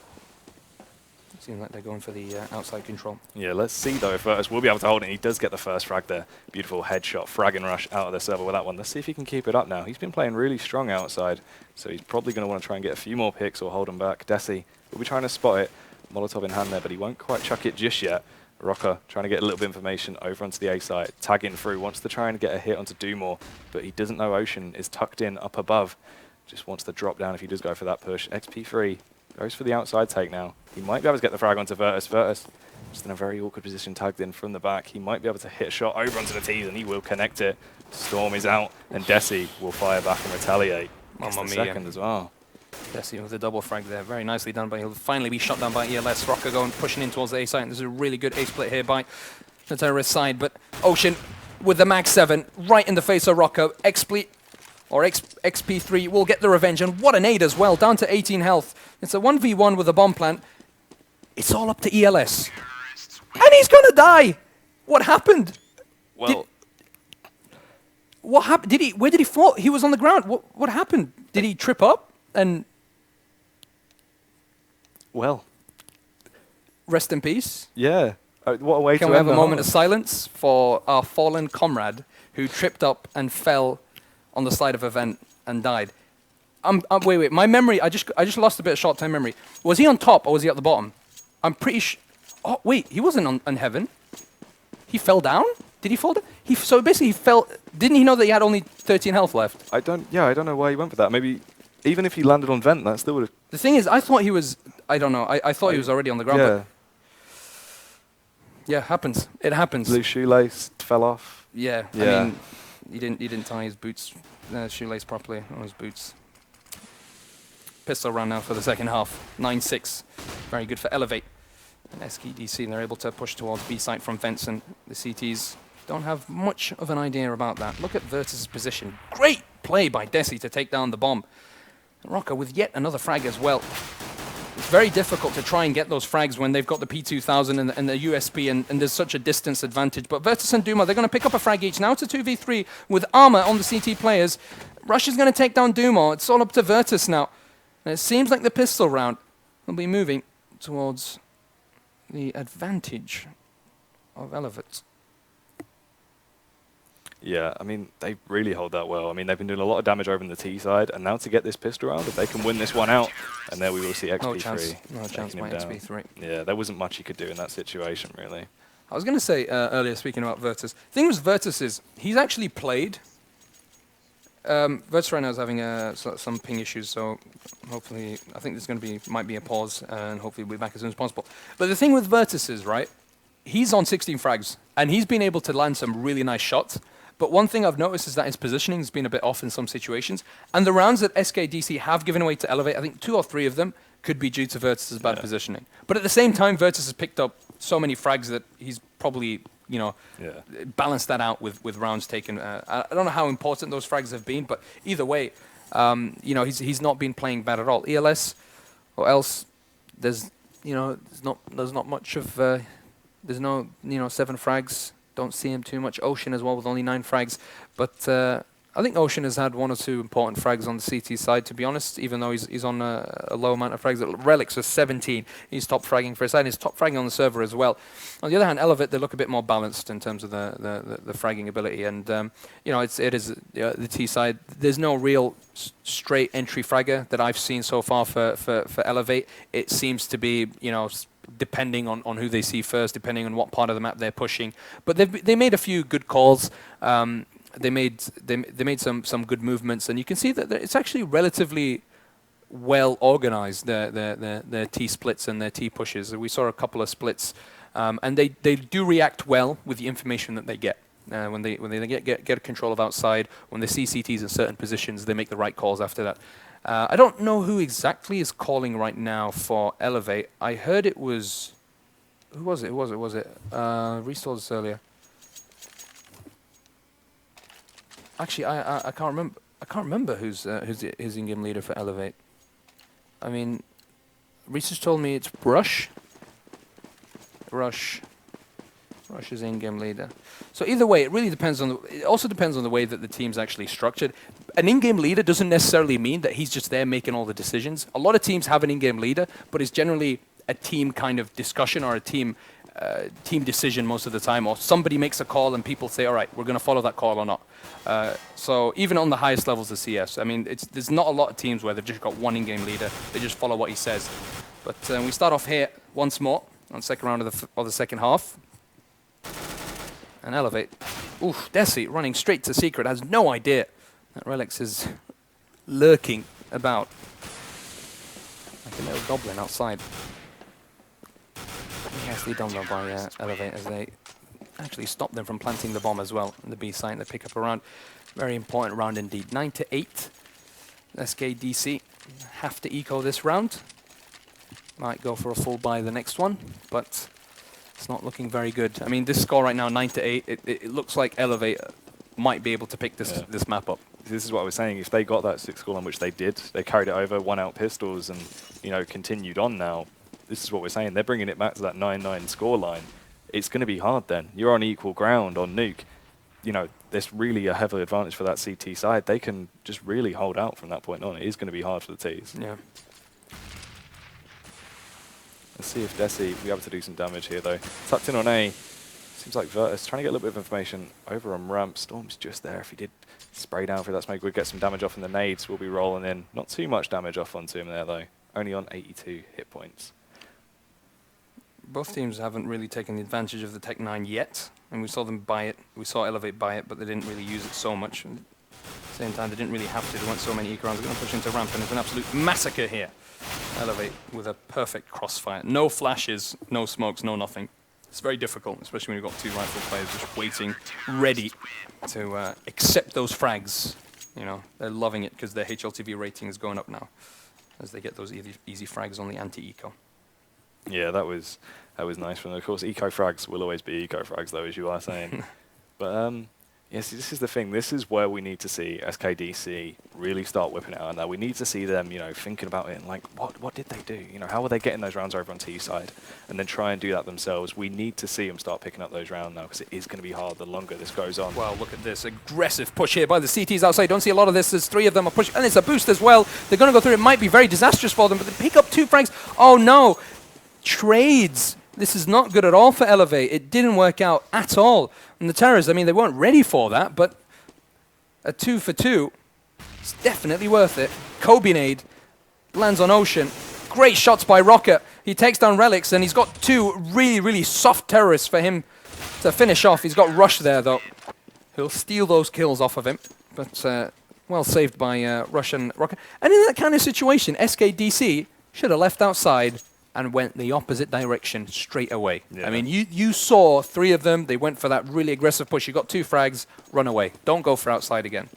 Seems like they're going for the outside control. Yeah, let's see though if Virtus will be able to hold it. He does get the first frag there. Beautiful headshot, frag and rush out of the server with that one. Let's see if he can keep it up now. He's been playing really strong outside, so he's probably going to want to try and get a few more picks or hold him back. Desi will be trying to spot it. Molotov in hand there, but he won't quite chuck it just yet. Roca trying to get a little bit of information over onto the A side. Tagging through, wants to try and get a hit onto Dumore, but he doesn't know Ocean is tucked in up above. Just wants to drop down if he does go for that push. Xp3 goes for the outside take now. He might be able to get the frag onto Virtus. Virtus just in a very awkward position, tagged in from the back. He might be able to hit a shot over onto the T's, and he will connect it. Storm is out, and Desi will fire back and retaliate. Gets the second as well. Desi with the double frag there. Very nicely done, but he'll finally be shot down by ELS. Roca going, pushing in towards the A site, and this is a really good A split here by the terrorist side, but Ocean with the Mag 7 right in the face of Roca. Xp3 will get the revenge, and what a nade as well, down to 18 health. It's a 1v1 with a bomb plant. It's all up to ELS. And he's gonna die! What happened? Well, what happened? Where did he fall? He was on the ground. What happened? Did he trip up and... Well. Rest in peace? Yeah. What a way to Can we have a moment of silence for our fallen comrade who tripped up and fell on the side of a vent and died? Wait. My memory, I just lost a bit of short-term memory. Was he on top or was he at the bottom? I'm pretty sure... Oh, wait, he wasn't on heaven. He fell down? Did he fall down? So basically he fell... Didn't he know that he had only 13 health left? I don't know why he went for that. Maybe even if he landed on vent, that still would have... The thing is, I thought he was... I don't know. I thought he was already on the ground. Yeah. But yeah, happens. It happens. Blue shoelace fell off. Yeah. I mean, he didn't tie his boots, shoelace properly on his boots. Pistol round now for the second half. 9-6. Very good for eLevate. And SKDC, they're able to push towards B site from fence, and the CTs don't have much of an idea about that. Look at Virtus' position. Great play by Desi to take down the bomb. And Roca with yet another frag as well. It's very difficult to try and get those frags when they've got the P2000 and the USP, and there's such a distance advantage. But Virtus and Duma, they're going to pick up a frag each. Now it's a 2v3 with armor on the CT players. Rush is going to take down Duma. It's all up to Virtus now. And it seems like the pistol round will be moving towards the advantage of eLevate. Yeah, I mean, they really hold that well. I mean, they've been doing a lot of damage over on the T side, and now to get this pistol round, if they can win this one out, and there we will see XP3. No chance by XP3. Yeah, there wasn't much he could do in that situation, really. I was going to say earlier, speaking about Virtus, the thing with Virtus is he's actually played. Virtus right now is having some ping issues, so hopefully, I think there's going to be, might be a pause, and hopefully we'll be back as soon as possible. But the thing with Virtus is, right, he's on 16 frags, and he's been able to land some really nice shots. But one thing I've noticed is that his positioning has been a bit off in some situations. And the rounds that SKDC have given away to eLevate, I think 2 or 3 of them could be due to Virtus's bad positioning. But at the same time, Virtus has picked up so many frags that he's probably, you know, balanced that out with rounds taken. I don't know how important those frags have been, but either way, you know, he's not been playing bad at all. ELS, or else there's, you know, there's not much of, there's no, you know, 7 frags. Don't see him too much. Ocean as well with only 9 frags. But I think Ocean has had 1 or 2 important frags on the CT side, to be honest, even though he's on a low amount of frags. Relyks was 17. He's top fragging for his side, and he's top fragging on the server as well. On the other hand, eLevate, they look a bit more balanced in terms of the fragging ability. And, you know, it is the T side. There's no real straight entry fragger that I've seen so far for eLevate. It seems to be, you know, depending on who they see first, depending on what part of the map they're pushing. But they made a few good calls. They made some good movements, and you can see that it's actually relatively well organized. Their T splits and their T pushes. We saw a couple of splits, and they do react well with the information that they get. When they get control of outside, when they see CTs in certain positions, they make the right calls after that. I don't know who exactly is calling right now for eLevate. I heard it was... Who was it? Restores this earlier. Actually, I can't remember. I can't remember who's his in-game leader for eLevate. I mean, Research told me it's Brush. Rush is in-game leader. So either way, it really depends on it also depends on the way that the team's actually structured. An in-game leader doesn't necessarily mean that he's just there making all the decisions. A lot of teams have an in-game leader, but it's generally a team kind of discussion or a team decision most of the time, or somebody makes a call and people say, all right, we're going to follow that call or not. So even on the highest levels of CS, I mean, there's not a lot of teams where they've just got one in-game leader. They just follow what he says. But we start off here once more on the second round of the second half. And eLevate. Oof, desi running straight to secret, has no idea that Relyks is lurking about like a little goblin outside. Nicely done though by eLevate as they actually stop them from planting the bomb as well on the B side. They pick up a round. Very important round indeed. 9-8. SKDC have to eco this round. Might go for a full buy the next one, but it's not looking very good. I mean, this score right now, 9-8, it looks like eLevate might be able to pick this map up. This is what I was saying. If they got that 6 score line, which they did, they carried it over, won out pistols, and, you know, continued on now. This is what we're saying. They're bringing it back to that 9-9 score line. It's going to be hard then. You're on equal ground on Nuke. You know, there's really a heavy advantage for that CT side. They can just really hold out from that point on. It is going to be hard for the Ts. Yeah. Let's see if desi will be able to do some damage here, though. Tucked in on A. Seems like Virtus trying to get a little bit of information over on ramp. Storm's just there. If he did spray down for that smoke, we'd get some damage off, and the nades will be rolling in. Not too much damage off onto him there, though. Only on 82 hit points. Both teams haven't really taken advantage of the Tech 9 yet, and we saw them buy it. We saw eLevate buy it, but they didn't really use it so much. And at the same time, they didn't really have to. There weren't so many eco rounds. They're going to push into ramp, and it's an absolute massacre here. eLevate with a perfect crossfire. No flashes, no smokes, no nothing. It's very difficult, especially when you've got 2 rifle players just waiting, ready to accept those frags. You know, they're loving it because their HLTV rating is going up now as they get those easy frags on the anti-eco. Yeah, that was nice from them. Of course, eco frags will always be eco frags, though, as you are saying. But yes, this is the thing. This is where we need to see SKDC really start whipping it out. Now we need to see them, you know, thinking about it and like, what did they do? You know, how are they getting those rounds over on T side, and then try and do that themselves. We need to see them start picking up those rounds now because it is going to be hard the longer this goes on. Well, look at this aggressive push here by the CTs outside. Don't see a lot of this. There's 3 of them are pushing, and it's a boost as well. They're going to go through. It might be very disastrous for them, but they pick up 2 frags. Oh no! Trades This is not good at all for eLevate. It didn't work out at all. And the terrorists, I mean, they weren't ready for that, but a 2 for 2 is definitely worth it. Kobe nade lands on Ocean. Great shots by roca. He takes down Relyks, and he's got 2 really, really soft terrorists for him to finish off. He's got Rush there, though. He'll steal those kills off of him, but well saved by Rush and roca. And in that kind of situation, SKDC should have left outside and went the opposite direction straight away. Yeah. I mean, you saw 3 of them. They went for that really aggressive push. You got 2 frags, run away. Don't go for outside again.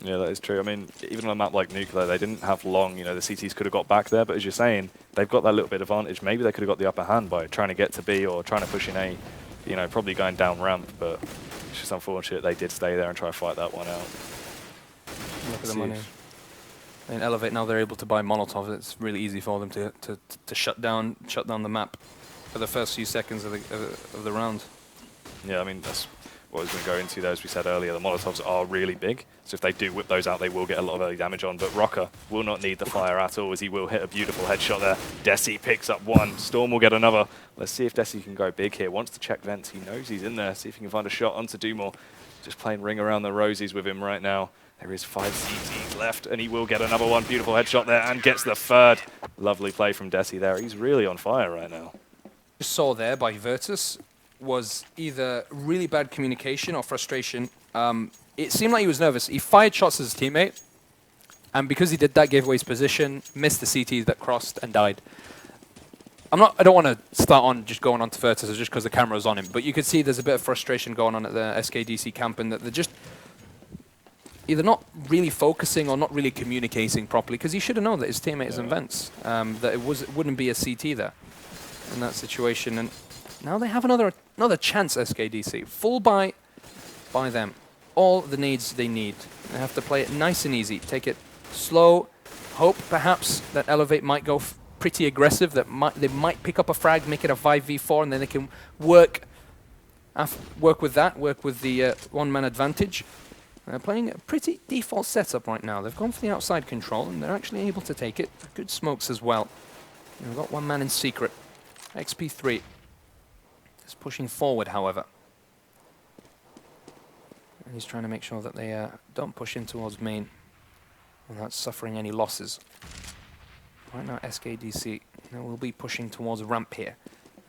Yeah, that is true. I mean, even on a map like Nuke, though, they didn't have long. You know, the CTs could have got back there, but as you're saying, they've got that little bit of advantage. Maybe they could have got the upper hand by trying to get to B or trying to push in A, you know, probably going down ramp, but it's just unfortunate they did stay there and try to fight that one out. Look at the money. In eLevate now they're able to buy Molotov. It's really easy for them to shut down the map for the first few seconds of the round. Yeah, I mean, that's what I was going to go into there. As we said earlier, the Molotovs are really big, so if they do whip those out, they will get a lot of early damage on, but roca will not need the fire at all, as he will hit a beautiful headshot there. desi picks up 1. Storm will get another. Let's see if desi can go big here. Wants to check vents. He knows he's in there. See if he can find a shot onto Dumore. Just playing ring around the rosies with him right now. There is 5 CTs left, and he will get another one. Beautiful headshot there, and gets the 3rd. Lovely play from desi there. He's really on fire right now. Saw there by Virtus was either really bad communication or frustration. It seemed like he was nervous. He fired shots at his teammate, and because he did that, gave away his position, missed the CTs that crossed, and died. I don't want to start on just going on to Virtus just because the camera's on him, but you could see there's a bit of frustration going on at the SKDC camp, and that they're just either not really focusing or not really communicating properly, because he should have known that his teammate is in vents, that it wouldn't be a CT there in that situation. And now they have another chance, SKDC. Full buy by them. All the nades they need. They have to play it nice and easy. Take it slow. Hope perhaps that eLevate might go pretty aggressive, that they might pick up a frag, make it a 5v4, and then they can work with that, work with the one-man advantage. They're playing a pretty default setup right now. They've gone for the outside control, and they're actually able to take it. Good smokes as well. They've got one man in secret. Xp3 is pushing forward, however. And he's trying to make sure that they don't push in towards main without suffering any losses. Right now, SKDC will be pushing towards ramp here.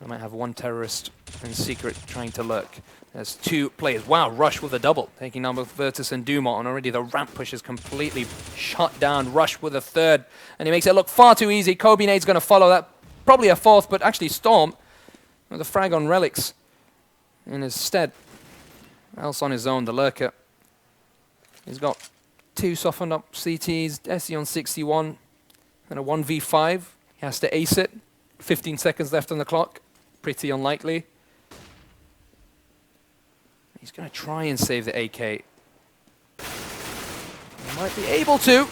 They might have 1 terrorist in secret trying to lurk. There's 2 players. Wow, Rush with a double, taking down both Virtus and Dumore, and already the ramp push is completely shut down. Rush with a 3rd, and he makes it look far too easy. Kobe nade's going to follow that. Probably a 4th, but actually Storm with a frag on Relyks in his stead. Else on his own, the lurker. He's got 2 softened up CTs, desi on 61, and a 1v5. He has to ace it. 15 seconds left on the clock. Pretty unlikely. He's going to try and save the AK. He might be able to.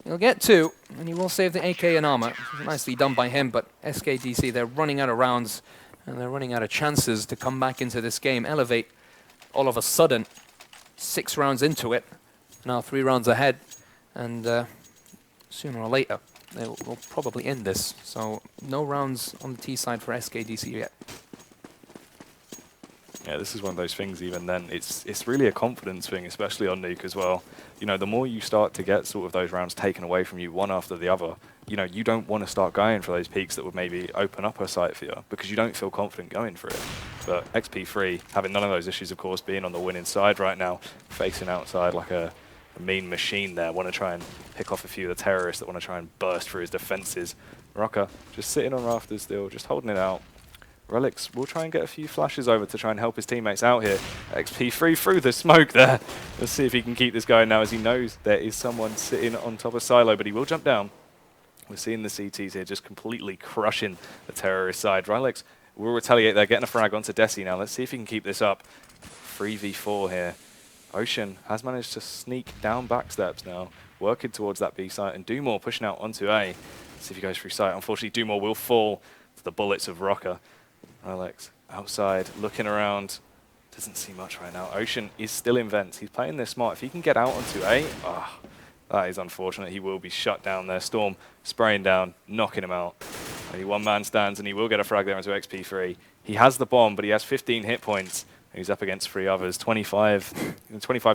He'll get 2, and he will save the AK and armor. Nicely done by him, but SKDC, they're running out of rounds, and they're running out of chances to come back into this game. eLevate, all of a sudden, 6 rounds into it, now 3 rounds ahead, and sooner or later, they will probably end this. So no rounds on the T side for SKDC yet. Yeah, this is one of those things. Even then, it's really a confidence thing, especially on Nuke as well. You know, the more you start to get sort of those rounds taken away from you one after the other, you know, you don't want to start going for those peaks that would maybe open up a site for you because you don't feel confident going for it. But Xp3 having none of those issues, of course, being on the winning side right now, facing outside like a mean machine there, want to try and pick off a few of the terrorists that want to try and burst through his defenses. roca just sitting on rafters still, just holding it out. Relyks will try and get a few flashes over to try and help his teammates out here. Xp3 through the smoke there. Let's see if he can keep this going now, as he knows there is someone sitting on top of Silo, but he will jump down. We're seeing the CTs here just completely crushing the terrorist side. Relyks will retaliate there, getting a frag onto desi now. Let's see if he can keep this up. 3v4 here. Ocean has managed to sneak down back steps now, working towards that B site, and Dumore pushing out onto A. Let's see if he goes through sight. Unfortunately, Dumore will fall to the bullets of roca. Relyks outside, looking around. Doesn't see much right now. Ocean is still in vents. He's playing this smart. If he can get out onto A, that is unfortunate. He will be shut down there. Storm spraying down, knocking him out. Only one man stands, and he will get a frag there into XP3. He has the bomb, but he has 15 hit points. And he's up against 3 others. 25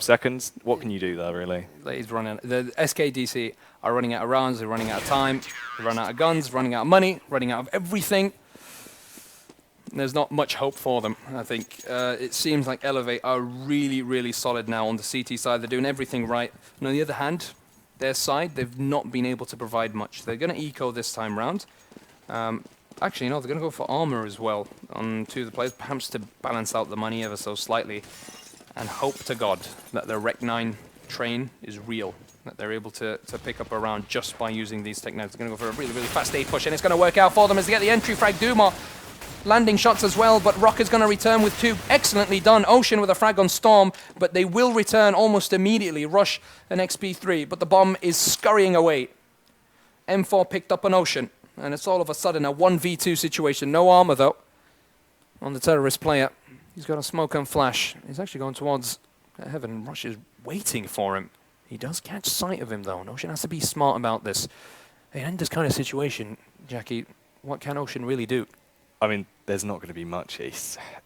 seconds. What can you do there, really? He's running. The SKDC are running out of rounds. They're running out of time. They run out of guns. Running out of money. Running out of everything. There's not much hope for them. I think it seems like eLevate are really, really solid now on the CT side. They're doing everything right. And on the other hand, their side, they've not been able to provide much. They're going to eco this time round. Actually, no, they're going to go for armor as well on 2 of the players, perhaps to balance out the money ever so slightly, and hope to God that their Rec 9 train is real, that they're able to pick up a round just by using these techniques. They're going to go for a really, really fast A push, and it's going to work out for them as they get the entry frag. Duma landing shots as well, but Roca's going to return with 2. Excellently done. Ocean with a frag on Storm, but they will return almost immediately. Rush an XP3, but the bomb is scurrying away. M4 picked up an Ocean, and it's all of a sudden a 1v2 situation. No armor, though, on the terrorist player. He's got a smoke and flash. He's actually going towards Heaven. Rush is waiting for him. He does catch sight of him, though, and Ocean has to be smart about this. In this kind of situation, Jackie, what can Ocean really do? I mean, there's not going to be much.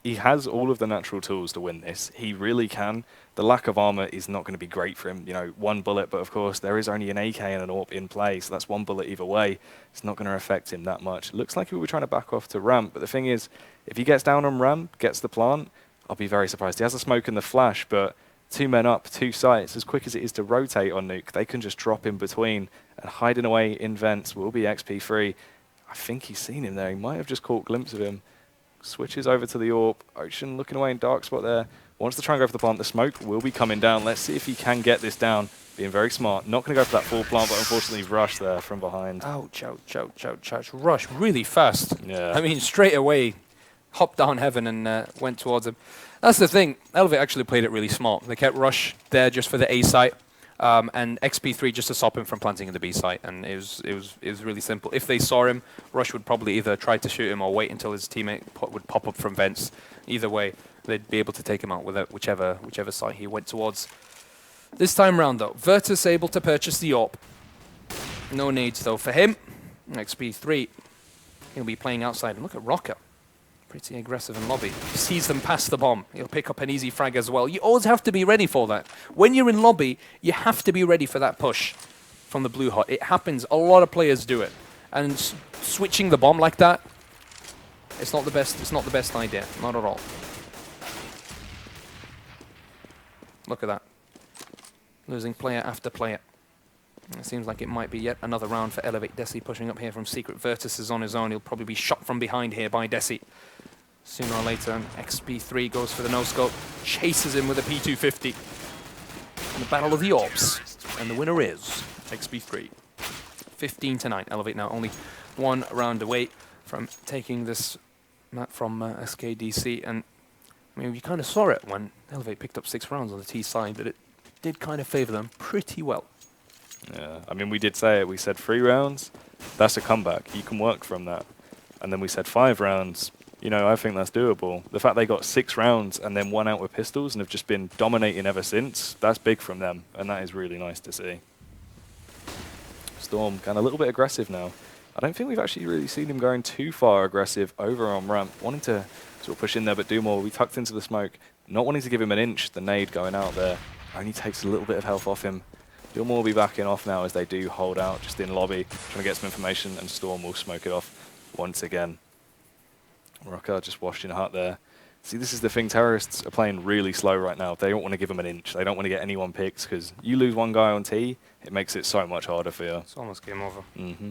He has all of the natural tools to win this. He really can. The lack of armor is not going to be great for him. You know, 1 bullet, but of course there is only an AK and an AWP in play, so that's 1 bullet either way. It's not going to affect him that much. It looks like he will be trying to back off to ramp, but the thing is, if he gets down on ramp, gets the plant, I'll be very surprised. He has the smoke and the flash, but 2 men up, 2 sites, as quick as it is to rotate on Nuke, they can just drop in between, and hiding away in vents will be XP3. I think he's seen him there. He might have just caught a glimpse of him. Switches over to the AWP. Ocean looking away in dark spot there. Wants to try and go for the plant. The smoke will be coming down. Let's see if he can get this down. Being very smart. Not going to go for that full plant, but unfortunately Rush there from behind. Ouch, ouch, ouch, ouch, ouch. Rush really fast. Yeah. I mean, straight away, hopped down Heaven and went towards him. That's the thing. eLevate actually played it really smart. They kept Rush there just for the A site. And XP3 just to stop him from planting in the B site, and it was really simple. If they saw him, Rush would probably either try to shoot him or wait until his teammate would pop up from vents. Either way, they'd be able to take him out with whichever site he went towards. This time round, though, Virtus able to purchase the AWP. No needs though for him. XP3, he'll be playing outside, and look at Roca. Pretty aggressive in lobby. He sees them pass the bomb. He'll pick up an easy frag as well. You always have to be ready for that. When you're in lobby, you have to be ready for that push from the blue hot. It happens. A lot of players do it. And switching the bomb like that, it's not the best. It's not the best idea. Not at all. Look at that. Losing player after player. It seems like it might be yet another round for eLevate. Desi pushing up here from Secret. Virtus is on his own. He'll probably be shot from behind here by Desi. Sooner or later, and XP3 goes for the no-scope, chases him with a P250. And the battle of the AWPs. And the winner is XP3. 15-9. eLevate now only 1 round away from taking this map from SKDC. And I mean, you kind of saw it when eLevate picked up 6 rounds on the T side, that it did kind of favor them pretty well. Yeah, I mean, we did say it. We said 3 rounds. That's a comeback. You can work from that. And then we said 5 rounds. You know, I think that's doable. The fact they got 6 rounds and then 1 out with pistols and have just been dominating ever since, that's big from them. And that is really nice to see. Storm going a little bit aggressive now. I don't think we've actually really seen him going too far aggressive over on ramp. Wanting to sort of push in there, but do more. We tucked into the smoke. Not wanting to give him an inch. The nade going out there only takes a little bit of health off him. Gilmore will be backing off now as they do hold out just in lobby, trying to get some information, and Storm will smoke it off once again. Roca just washed in hut there. See, this is the thing. Terrorists are playing really slow right now. They don't want to give them an inch. They don't want to get anyone picked, because you lose 1 guy on T, it makes it so much harder for you. It's almost game over. Mm-hmm.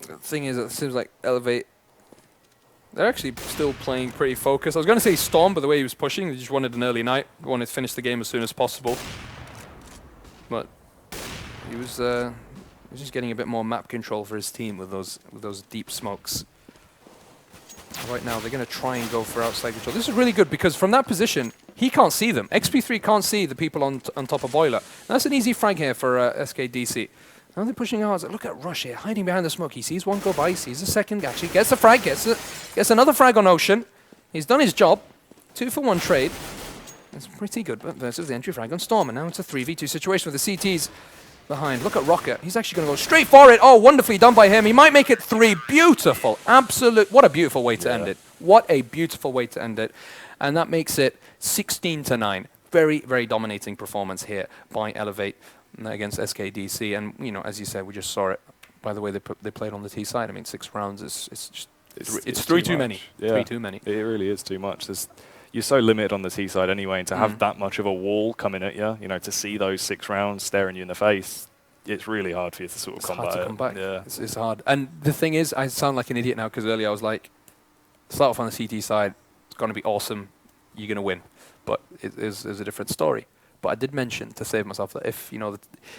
The thing is, it seems like eLevate, they're actually still playing pretty focused. I was going to say Storm, but the way he was pushing, they just wanted an early night. They wanted to finish the game as soon as possible. But he was just getting a bit more map control for his team with those deep smokes. Right now, they're going to try and go for outside control. This is really good because from that position, he can't see them. XP3 can't see the people on top of Boiler. That's an easy frag here for SKDC. Now they're pushing hard. Look at Rush here, hiding behind the smoke. He sees 1 go by, sees a second, actually gets a frag, gets another frag on Ocean. He's done his job. 2-for-1 trade. That's pretty good, but versus the entry frag on Storm. And now it's a 3v2 situation with the CTs behind. Look at Roca. He's actually going to go straight for it. Oh, wonderfully done by him. He might make it 3. Beautiful. Absolute. What a beautiful way to end it. What a beautiful way to end it. And that makes it 16-9. Very, very dominating performance here by eLevate against SKDC. And, you know, as you said, we just saw it by the way they played on the T side. I mean, 6 rounds is just... It's 3 too many. Yeah. 3 too many. It really is too much. You're so limited on the T side anyway, and to have that much of a wall coming at you, you know, to see those 6 rounds staring you in the face, it's really hard for you to sort of combat it. It's hard to come back. Yeah. It's hard. And the thing is, I sound like an idiot now because earlier I was like, start off on the CT side, it's going to be awesome, you're going to win. But it is a different story. But I did mention, to save myself, that if, you know,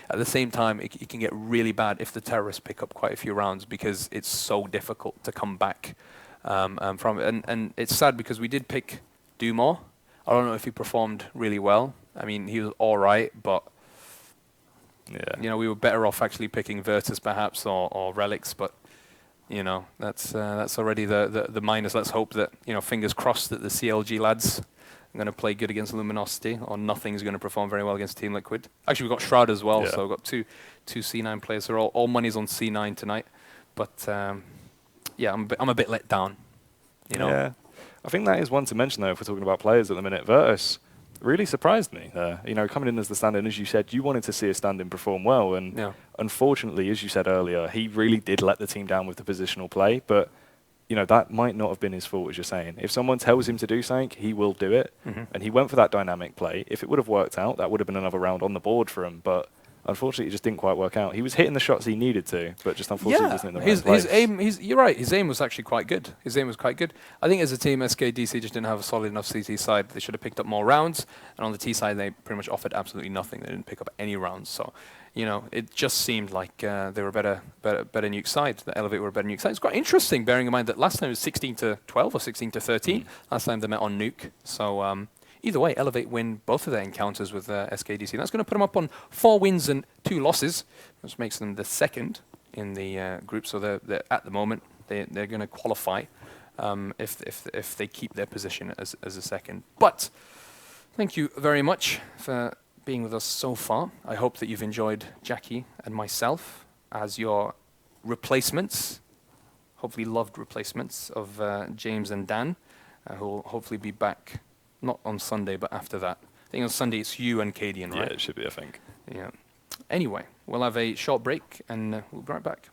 at the same time, it can get really bad if the terrorists pick up quite a few rounds because it's so difficult to come back from it. And it's sad because we did pick Dumore. I don't know if he performed really well. I mean, he was all right, but you know, we were better off actually picking Virtus perhaps or Relyks. But you know, that's already the minus. Let's hope that, you know, fingers crossed that the CLG lads are going to play good against Luminosity, or nothing's going to perform very well against Team Liquid. Actually, we've got Shroud as well, so we've got two C9 players. So all money's on C9 tonight. But yeah, I'm a bit let down. You know. Yeah. I think that is one to mention, though, if we're talking about players at the minute. Virtus really surprised me there. You know, coming in as the stand-in, as you said, you wanted to see a stand-in perform well. And unfortunately, as you said earlier, he really did let the team down with the positional play. But, you know, that might not have been his fault, as you're saying. If someone tells him to do something, he will do it. And he went for that dynamic play. If it would have worked out, that would have been another round on the board for him. But unfortunately, it just didn't quite work out. He was hitting the shots he needed to, but just unfortunately wasn't in the right place. His aim, you're right, his aim was actually quite good. His aim was quite good. I think as a team, SKDC just didn't have a solid enough CT side. They should have picked up more rounds, and on the T side, they pretty much offered absolutely nothing. They didn't pick up any rounds. So, you know, it just seemed like they were better Nuke side. The eLevate were a better Nuke side. It's quite interesting, bearing in mind that last time it was 16-12 or 16-13. Last time they met on Nuke. So, either way, eLevate win both of their encounters with SKDC. That's going to put them up on 4 wins and 2 losses, which makes them the second in the group. So they're at the moment, they're going to qualify if they keep their position as a second. But thank you very much for being with us so far. I hope that you've enjoyed Jackie and myself as your replacements, hopefully loved replacements of James and Dan, who will hopefully be back. Not on Sunday, but after that. I think on Sunday it's you and Cadian, right? Yeah, it should be, I think. Yeah. Anyway, we'll have a short break and we'll be right back.